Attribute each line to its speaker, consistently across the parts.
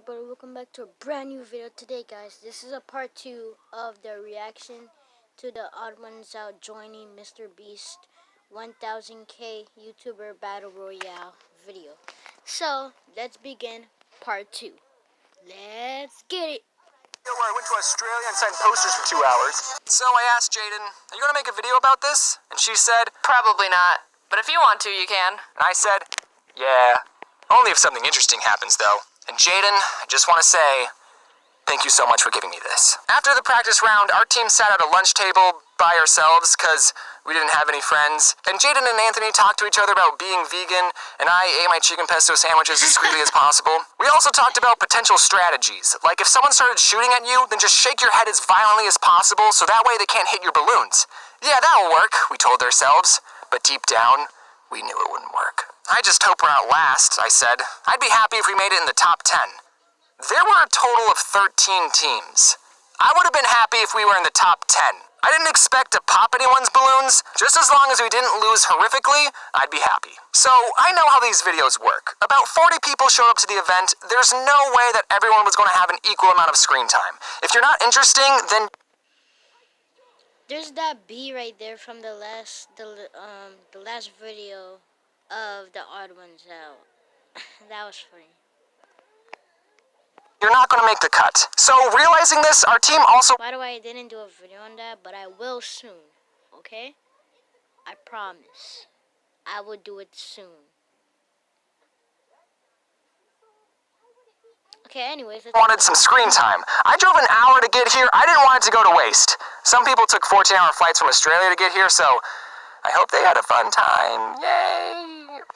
Speaker 1: everybody, welcome back to a brand new video today, guys. This is a part 2 of the reaction to the odd1's out joining Mr.Beast 1000k YouTuber Battle Royale video. So, let's begin part 2. Let's get it.
Speaker 2: Where I went to Australia and signed posters for 2 hours. So I asked Jaden, are you gonna make a video about this? And she said,
Speaker 3: Probably not. But if you want to, you can.
Speaker 2: and I said, yeah. Only if something interesting happens, though. And Jaden, I just want to say, thank you so much for giving me this. After the practice round, our team sat at a lunch table by ourselves because we didn't have any friends. And Jaden and Anthony talked to each other about being vegan, and I ate my chicken pesto sandwiches as discreetly as possible. We also talked about potential strategies. Like if someone started shooting at you, then just shake your head as violently as possible so that way they can't hit your balloons. Yeah, that'll work, we told ourselves. But deep down, we knew it wouldn't work. I just hope we're out last, I said. I'd be happy if we made it in the top 10. There were a total of 13 teams. I would have been happy if we were in the top 10. I didn't expect to pop anyone's balloons. Just as long as we didn't lose horrifically, I'd be happy. So, I know how these videos work. About 40 people showed up to the event. There's no way that everyone was going to have an equal amount of screen time. If you're not interesting, then...
Speaker 1: There's that B right there from the last video of the odd1's out. That was funny.
Speaker 2: You're not going to make the cut. So, realizing this, our team also...
Speaker 1: By the way, I didn't do a video on that, but I will soon, okay? I promise. I will do it soon. Okay, anyways,
Speaker 2: wanted some screen time. I drove an hour to get here. I didn't want it to go to waste. Some people took 14-hour flights from Australia to get here, so I hope they had a fun time. Yay!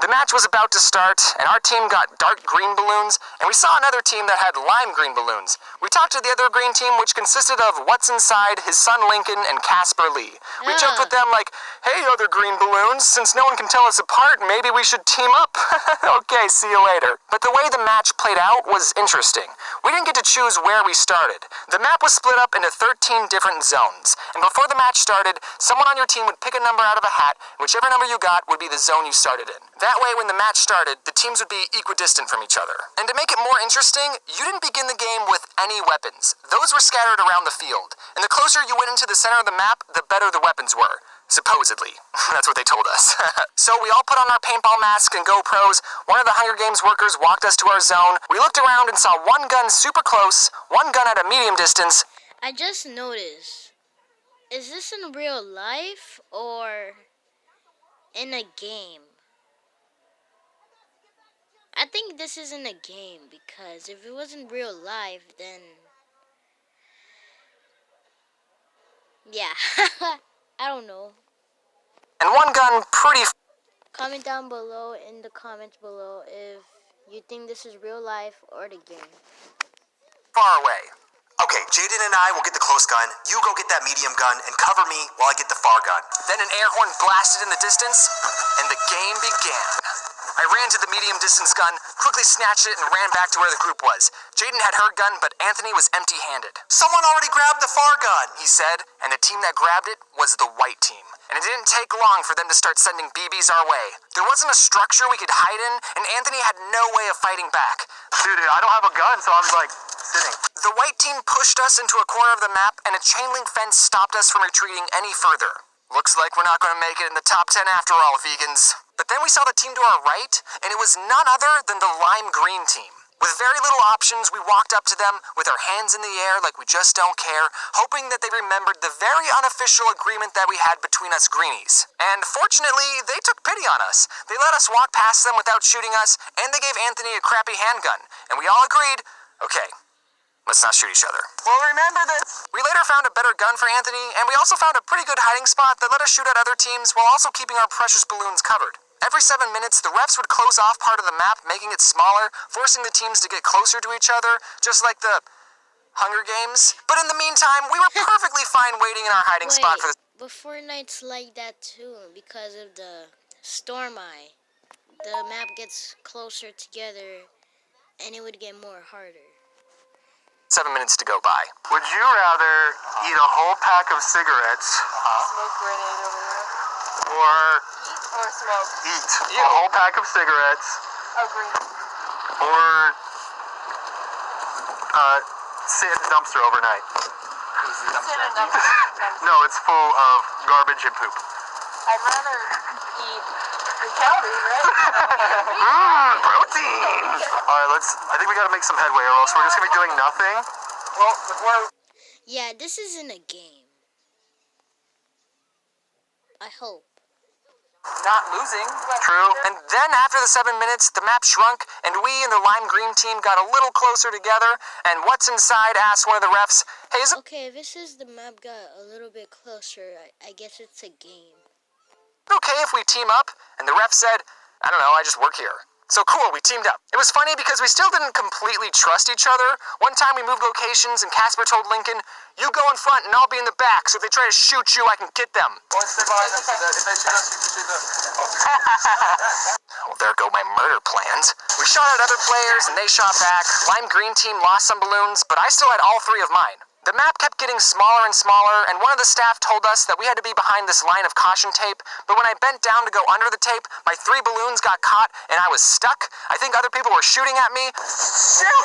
Speaker 2: The match was about to start, and our team got dark green balloons, and we saw another team that had lime green balloons. We talked to the other green team, which consisted of What's Inside, his son Lincoln, and Casper Lee. We joked with them like, hey, other green balloons, since no one can tell us apart, maybe we should team up. Okay, see you later. But the way the match played out was interesting. We didn't get to choose where we started. The map was split up into 13 different zones, and before the match started, someone on your team would pick a number out of a hat, and whichever number you got would be the zone you started in. That way, when the match started, the teams would be equidistant from each other. And to make it more interesting, you didn't begin the game with any weapons. Those were scattered around the field. And the closer you went into the center of the map, the better the weapons were. Supposedly. That's what they told us. So we all put on our paintball masks and GoPros. One of the Hunger Games workers walked us to our zone. We looked around and saw one gun super close, one gun at a medium distance.
Speaker 1: I just noticed. Is this in real life or in a game? I think this is in a game, because if it wasn't real life, then yeah. I don't know.
Speaker 2: And one gun pretty
Speaker 1: Comment down below in the comments below if you think this is real life or the game.
Speaker 2: far away.
Speaker 4: Okay, Jaden and I will get the close gun, you go get that medium gun, and cover me while I get the far gun.
Speaker 2: Then an air horn blasted in the distance, and the game began. I ran to the medium distance gun, quickly snatched it, and ran back to where the group was. Jaden had her gun, but Anthony was empty-handed.
Speaker 4: Someone already grabbed the far gun,
Speaker 2: He said, and the team that grabbed it was the white team. And it didn't take long for them to start sending BBs our way. There wasn't a structure we could hide in, and Anthony had no way of fighting back.
Speaker 4: Dude, I don't have a gun, so I'm like sitting.
Speaker 2: The white team pushed us into a corner of the map, and a chain link fence stopped us from retreating any further. Looks like we're not going to make it in the top 10 after all, vegans. But then we saw the team to our right, and it was none other than the lime green team. With very little options, we walked up to them with our hands in the air like we just don't care, hoping that they remembered the very unofficial agreement that we had between us greenies. And fortunately, they took pity on us. They let us walk past them without shooting us, and they gave Anthony a crappy handgun. And we all agreed, okay, let's not shoot each other.
Speaker 4: Well, remember this.
Speaker 2: We later found a better gun for Anthony, and we also found a pretty good hiding spot that let us shoot at other teams while also keeping our precious balloons covered. Every 7 minutes, the refs would close off part of the map, making it smaller, forcing the teams to get closer to each other, just like the Hunger Games. But in the meantime, we were perfectly fine waiting in our hiding spot for the...
Speaker 1: But Fortnite's like that too, because of the storm eye. The map gets closer together, and it would get more harder.
Speaker 2: 7 minutes to go by.
Speaker 4: Would you rather eat a whole pack of cigarettes
Speaker 3: Smoke grenade over there.
Speaker 4: or
Speaker 3: Smoke.
Speaker 4: eat a whole pack of cigarettes
Speaker 3: Oh, green.
Speaker 4: or Sit in the dumpster overnight.
Speaker 3: Sit in a dumpster.
Speaker 4: No, it's full of garbage and poop.
Speaker 3: I'd rather eat the calories, right?
Speaker 4: Protein! Alright, I think we gotta make some headway or else we're just gonna be doing nothing. Well,
Speaker 1: Yeah, this isn't a game. I hope.
Speaker 2: Not losing. True. And then after the 7 minutes, the map shrunk, and we and the lime green team got a little closer together, and What's Inside asked one of the refs, hey, is it
Speaker 1: Okay, if it says the map got a little bit closer, I guess it's a game.
Speaker 2: okay if we team up? And the ref said, I don't know, I just work here. So cool, we teamed up. It was funny because we still didn't completely trust each other. One time we moved locations and Casper told Lincoln, you go in front and I'll be in the back, so if they try to shoot you, I can get them.
Speaker 4: well, stay behind them so that if they shoot us, you can shoot them.
Speaker 2: Well, there go my murder plans. We shot at other players and they shot back. Lime green team lost some balloons, but I still had all 3 of mine. The map kept getting smaller and smaller, and one of the staff told us that we had to be behind this line of caution tape, but when I bent down to go under the tape, my 3 balloons got caught and I was stuck. I think other people were shooting at me. Shoot!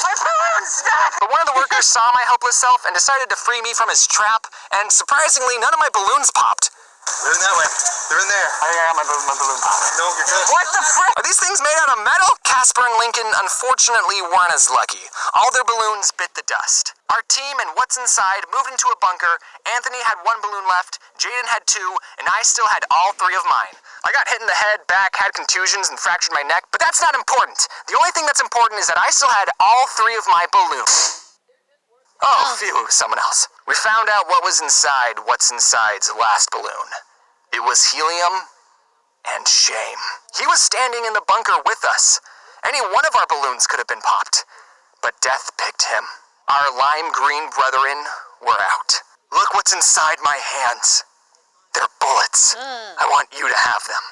Speaker 2: My balloon's stuck! But one of the workers saw my helpless self and decided to free me from his trap, and surprisingly, none of my balloons popped.
Speaker 4: They're in that way. They're in there. I think I got my balloon pop. No, you're good.
Speaker 2: What the frick? Are these things made out of metal? Casper and Lincoln unfortunately weren't as lucky. All their balloons bit the dust. Our team and What's Inside moved into a bunker. Anthony had 1 balloon left, Jaden had 2, and I still had all 3 of mine. I got hit in the head, back, had contusions, and fractured my neck, but that's not important. The only thing that's important is that I still had all 3 of my balloons. Oh, phew, someone else. We found out what was inside What's Inside's last balloon. It was helium and shame. He was standing in the bunker with us. Any one of our balloons could have been popped, but death picked him. Our lime green brethren were out. Look what's inside my hands. They're bullets. I want you to have them.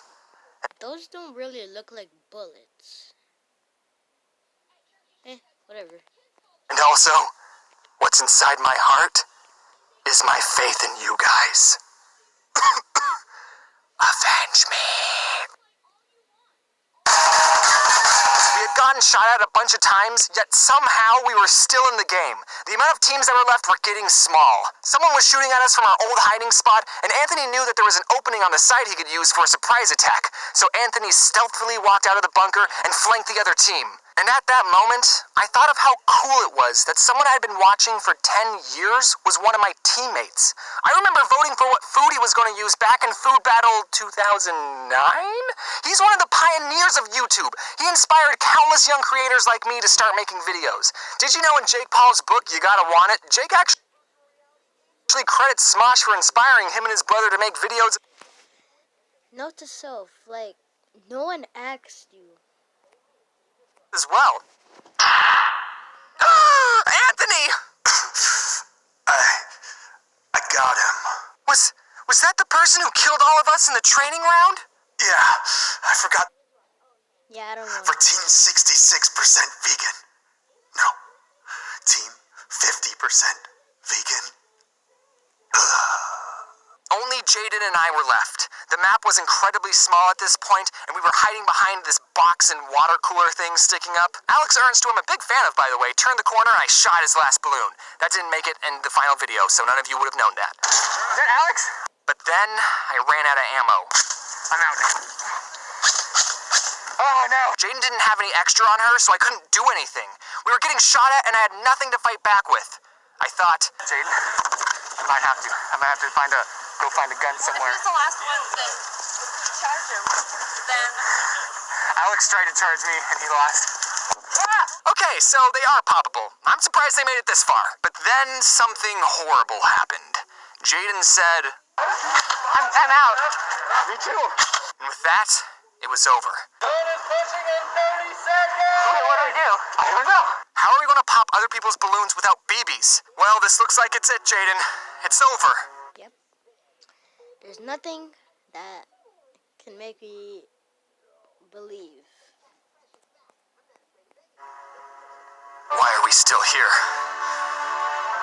Speaker 1: Those don't really look like bullets. Whatever.
Speaker 2: And also, what's inside my heart is my faith in you guys. Avenge me. We had gotten shot at a bunch of times, yet somehow we were still in the game. The amount of teams that were left were getting small. Someone was shooting at us from our old hiding spot, and Anthony knew that there was an opening on the side he could use for a surprise attack. So Anthony stealthily walked out of the bunker and flanked the other team. And at that moment, I thought of how cool it was that someone I had been watching for 10 years was one of my teammates. I remember voting for what food he was going to use back in Food Battle 2009? He's one of the pioneers of YouTube. He inspired countless young creators like me to start making videos. Did you know in Jake Paul's book, You Gotta Want It, Jake actually credits Smosh for inspiring him and his brother to make videos?
Speaker 1: Note to self, like, no one asked you.
Speaker 2: As well. Anthony!
Speaker 4: I got him.
Speaker 2: Was that the person who killed all of us in the training round?
Speaker 4: Yeah, I forgot.
Speaker 1: Yeah, I don't know.
Speaker 4: For Team 66% vegan. No, Team 50% vegan.
Speaker 2: Only Jaden and I were left. The map was incredibly small at this point, and we were hiding behind this box and water cooler thing sticking up. Alex Ernst, who I'm a big fan of, by the way, turned the corner and I shot his last balloon. That didn't make it in the final video, so none of you would have known that.
Speaker 4: Is that Alex?
Speaker 2: But then, I ran out of ammo.
Speaker 4: I'm out. Oh no!
Speaker 2: Jaden didn't have any extra on her, so I couldn't do anything. We were getting shot at, and I had nothing to fight back with. I thought,
Speaker 4: Jaden, I might have to go find a gun somewhere.
Speaker 3: Who's the last one that charged him? Then
Speaker 4: Alex tried to charge me and he lost.
Speaker 2: okay, so they are poppable. I'm surprised they made it this far. But then something horrible happened. Jaden said,
Speaker 3: I'm out.
Speaker 4: Me too.
Speaker 2: and with that, it was over.
Speaker 4: Pushing in 30 seconds!
Speaker 3: What do we do?
Speaker 4: I don't know.
Speaker 2: How are we going to pop other people's balloons without BBs? Well, this looks like it's it, Jaden. It's over.
Speaker 1: Yep. There's nothing that can make me believe.
Speaker 2: Why are we still here?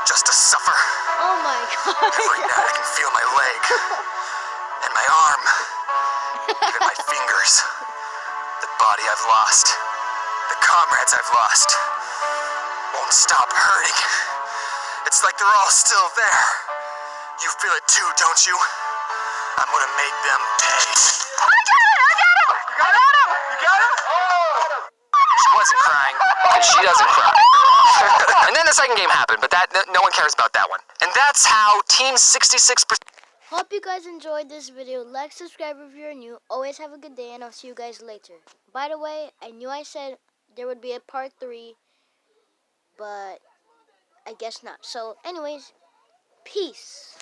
Speaker 2: Just to suffer?
Speaker 1: Oh my god.
Speaker 2: Every night I can feel my leg. And my arm. Even my fingers. The body I've lost. The comrades I've lost. don't stop hurting. It's like they're all still there. You feel it too, don't you? I'm gonna make them pay.
Speaker 3: I got him!
Speaker 2: You got him? She wasn't crying, because she doesn't cry. And then the second game happened, but no one cares about that one. And that's how Team 66%...
Speaker 1: Hope you guys enjoyed this video. Like, subscribe if you're new. Always have a good day, and I'll see you guys later. By the way, I knew I said there would be a part 3, but I guess not. So, anyways, peace.